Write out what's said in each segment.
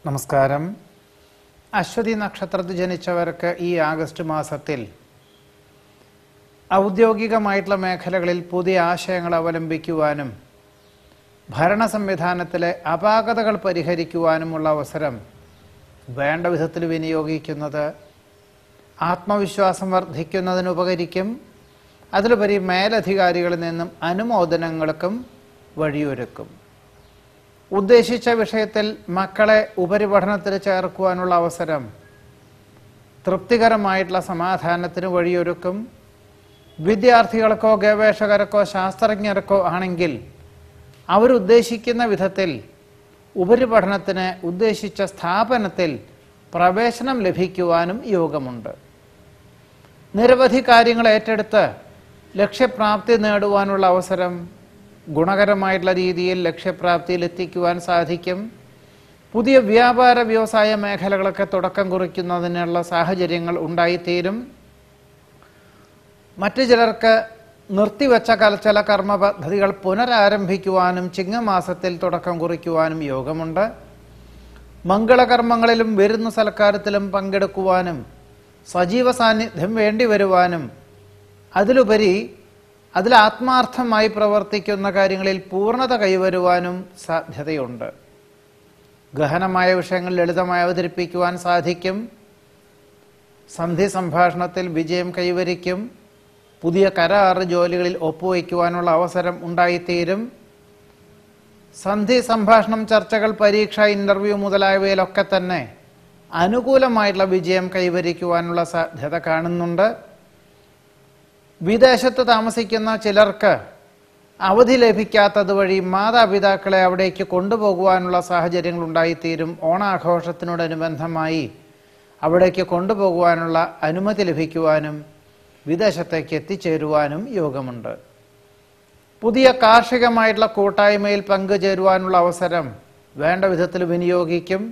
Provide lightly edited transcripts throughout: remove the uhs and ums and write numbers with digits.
നമസ്കാരം. അശ്വതി നക്ഷത്രത്തിൽ ജനിച്ചവർക്ക് ഈ ആഗസ്റ്റ് മാസത്തിൽ ഔദ്യോഗികമായിട്ടുള്ള മേഖലകളിൽ പുതിയ ആശയങ്ങൾ അവലംബിക്കുവാനും ഭരണ സംവിധാനത്തിലെ അപാകതകൾ പരിഹരിക്കുവാനുമുള്ള അവസരം വേണ്ട വിധത്തിൽ വിനിയോഗിക്കുന്നത് ആത്മവിശ്വാസം വർദ്ധിക്കുന്നതിനുപകരിക്കും. അതിലുപരി മേലധികാരികളിൽ നിന്നും അനുമോദനങ്ങൾക്കും വഴിയൊരുക്കും. ഉദ്ദേശിച്ച വിഷയത്തിൽ മക്കളെ ഉപരിപഠനത്തിന് ചേർക്കുവാനുള്ള അവസരം തൃപ്തികരമായിട്ടുള്ള സമാധാനത്തിന് വഴിയൊരുക്കും. വിദ്യാർത്ഥികൾക്കോ ഗവേഷകർക്കോ ശാസ്ത്രജ്ഞർക്കോ ആണെങ്കിൽ അവരുദ്ദേശിക്കുന്ന വിധത്തിൽ ഉപരിപഠനത്തിന് ഉദ്ദേശിച്ച സ്ഥാപനത്തിൽ പ്രവേശനം ലഭിക്കുവാനും യോഗമുണ്ട്. നിരവധി കാര്യങ്ങൾ ഏറ്റെടുത്ത് ലക്ഷ്യപ്രാപ്തി നേടുവാനുള്ള അവസരം ഗുണകരമായിട്ടുള്ള രീതിയിൽ ലക്ഷ്യപ്രാപ്തിയിൽ എത്തിക്കുവാൻ സാധിക്കും. പുതിയ വ്യാപാര വ്യവസായ മേഖലകളൊക്കെ തുടക്കം കുറിക്കുന്നതിനുള്ള സാഹചര്യങ്ങൾ ഉണ്ടായിത്തീരും. മറ്റു ചിലർക്ക് നിർത്തിവെച്ച ചില കർമ്മ പദ്ധതികൾ പുനരാരംഭിക്കുവാനും ചിങ്ങമാസത്തിൽ തുടക്കം കുറിക്കുവാനും യോഗമുണ്ട്. മംഗളകർമ്മങ്ങളിലും വിരുന്നു സൽക്കാരത്തിലും പങ്കെടുക്കുവാനും സജീവ സാന്നിധ്യം വേണ്ടിവരുവാനും അതിലുപരി അതിൽ ആത്മാർത്ഥമായി പ്രവർത്തിക്കുന്ന കാര്യങ്ങളിൽ പൂർണ്ണത കൈവരുവാനും സാധ്യതയുണ്ട്. ഗഹനമായ വിഷയങ്ങൾ ലളിതമായി അവതരിപ്പിക്കുവാൻ സാധിക്കും. സന്ധി സംഭാഷണത്തിൽ വിജയം കൈവരിക്കും. പുതിയ കരാർ ജോലികളിൽ ഒപ്പുവയ്ക്കുവാനുള്ള അവസരം ഉണ്ടായിത്തീരും. സന്ധി സംഭാഷണം, ചർച്ചകൾ, പരീക്ഷ, ഇന്റർവ്യൂ മുതലായവയിലൊക്കെ തന്നെ അനുകൂലമായിട്ടുള്ള വിജയം കൈവരിക്കുവാനുള്ള സാധ്യത കാണുന്നുണ്ട്. വിദേശത്ത് താമസിക്കുന്ന ചിലർക്ക് അവധി ലഭിക്കാത്തത് വഴി മാതാപിതാക്കളെ അവിടേക്ക് കൊണ്ടുപോകുവാനുള്ള സാഹചര്യങ്ങൾ ഉണ്ടായിത്തീരും. ഓണാഘോഷത്തിനോടനുബന്ധമായി അവിടേക്ക് കൊണ്ടുപോകുവാനുള്ള അനുമതി ലഭിക്കുവാനും വിദേശത്തേക്ക് എത്തിച്ചേരുവാനും യോഗമുണ്ട്. പുതിയ കാർഷികമായിട്ടുള്ള കൂട്ടായ്മയിൽ പങ്കുചേരുവാനുള്ള അവസരം വേണ്ട വിധത്തിൽ വിനിയോഗിക്കും.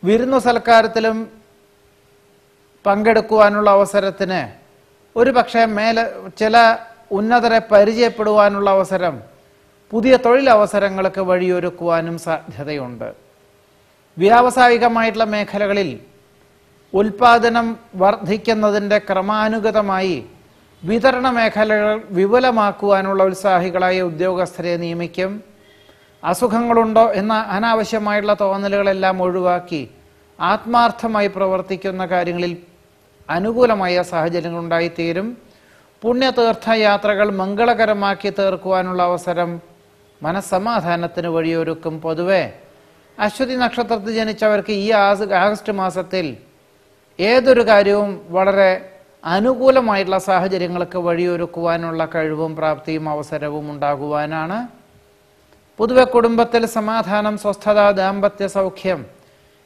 വിരുന്നു സൽക്കാരത്തിലും പങ്കെടുക്കുവാനുള്ള അവസരത്തിന് ഒരു പക്ഷേ ചില ഉന്നതരെ പരിചയപ്പെടുവാനുള്ള അവസരം പുതിയ തൊഴിലവസരങ്ങൾക്ക് വഴിയൊരുക്കുവാനും സാധ്യതയുണ്ട്. വ്യാവസായികമായിട്ടുള്ള മേഖലകളിൽ ഉൽപാദനം വർദ്ധിക്കുന്നതിൻ്റെ ക്രമാനുഗതമായി വിതരണ മേഖലകൾ വിപുലമാക്കുവാനുള്ള ഉത്സാഹികളായ ഉദ്യോഗസ്ഥരെ നിയമിക്കും. അസുഖങ്ങളുണ്ടോ എന്ന അനാവശ്യമായിട്ടുള്ള തോന്നലുകളെല്ലാം ഒഴിവാക്കി ആത്മാർത്ഥമായി പ്രവർത്തിക്കുന്ന കാര്യങ്ങളിൽ അനുകൂലമായ സാഹചര്യങ്ങൾ ഉണ്ടായിത്തീരും. പുണ്യതീർത്ഥയാത്രകൾ മംഗളകരമാക്കി തീർക്കുവാനുള്ള അവസരം മനസ്സമാധാനത്തിന് വഴിയൊരുക്കും. പൊതുവെ അശ്വതി നക്ഷത്രത്തിൽ ജനിച്ചവർക്ക് ഈ ആഗസ്റ്റ് മാസത്തിൽ ഏതൊരു കാര്യവും വളരെ അനുകൂലമായിട്ടുള്ള സാഹചര്യങ്ങൾക്ക് വഴിയൊരുക്കുവാനുള്ള കഴിവും പ്രാപ്തിയും അവസരവും ഉണ്ടാകുവാനാണ്. പൊതുവെ കുടുംബത്തിൽ സമാധാനം, സ്വസ്ഥത, ദാമ്പത്യ സൗഖ്യം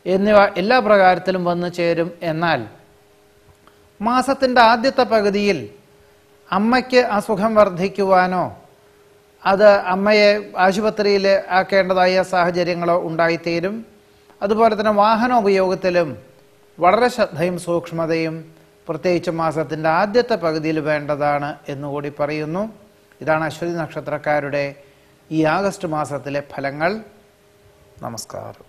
എന്നിവ എല്ലാ പ്രകാരത്തിലും വന്നു ചേരും. എന്നാൽ മാസത്തിൻ്റെ ആദ്യത്തെ പകുതിയിൽ അമ്മയ്ക്ക് അസുഖം വർദ്ധിക്കുവാനോ അത് അമ്മയെ ആശുപത്രിയിൽ ആക്കേണ്ടതായ സാഹചര്യങ്ങളോ ഉണ്ടായിത്തീരും. അതുപോലെ തന്നെ വാഹനോപയോഗത്തിലും വളരെ ശ്രദ്ധയും സൂക്ഷ്മതയും പ്രത്യേകിച്ച് മാസത്തിൻ്റെ ആദ്യത്തെ പകുതിയിൽ വേണ്ടതാണ് എന്നുകൂടി പറയുന്നു. ഇതാണ് അശ്വതി നക്ഷത്രക്കാരുടെ ഈ ആഗസ്റ്റ് മാസത്തിലെ ഫലങ്ങൾ. നമസ്കാരം.